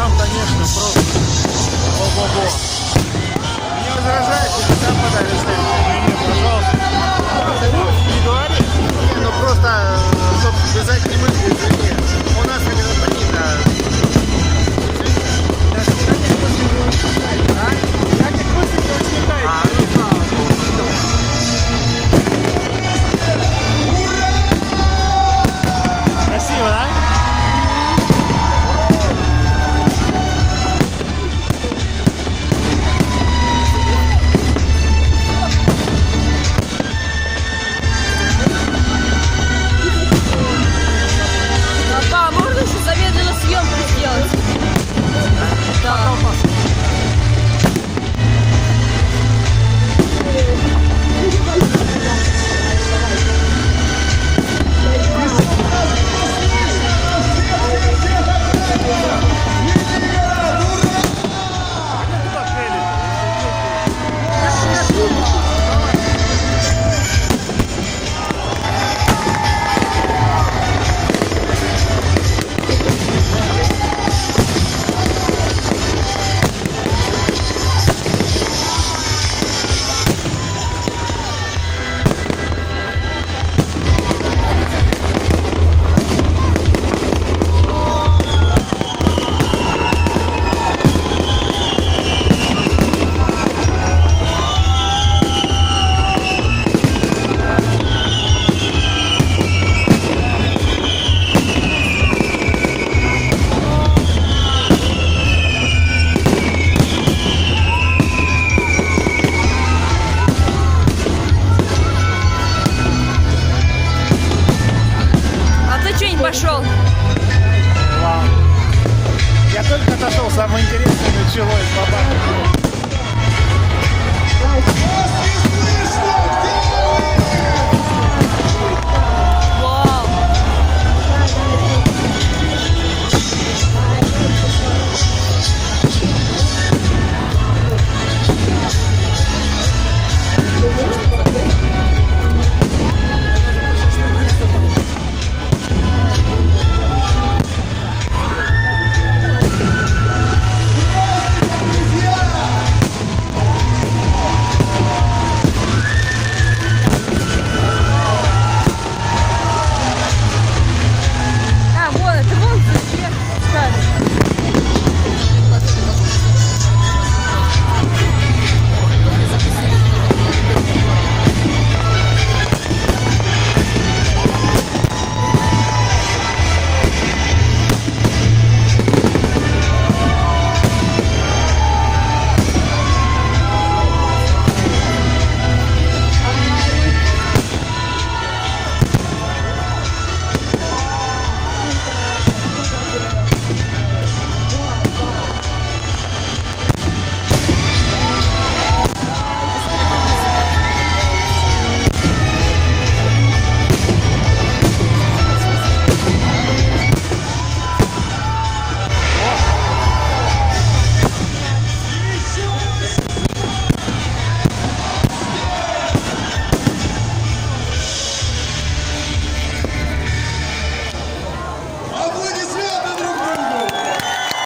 Там, конечно, просто ого-го. Не возражаете, ты сам подаришь мне, пожалуйста. Не говори. Ну просто, чтобы связать не мысли, извини. У нас как это принято. Таких мыслей не возникает. Красиво, да? Папа, можно еще замедленную съемку сделать? Да. Пошел. Ладно. Я только отошел, самое интересное началось.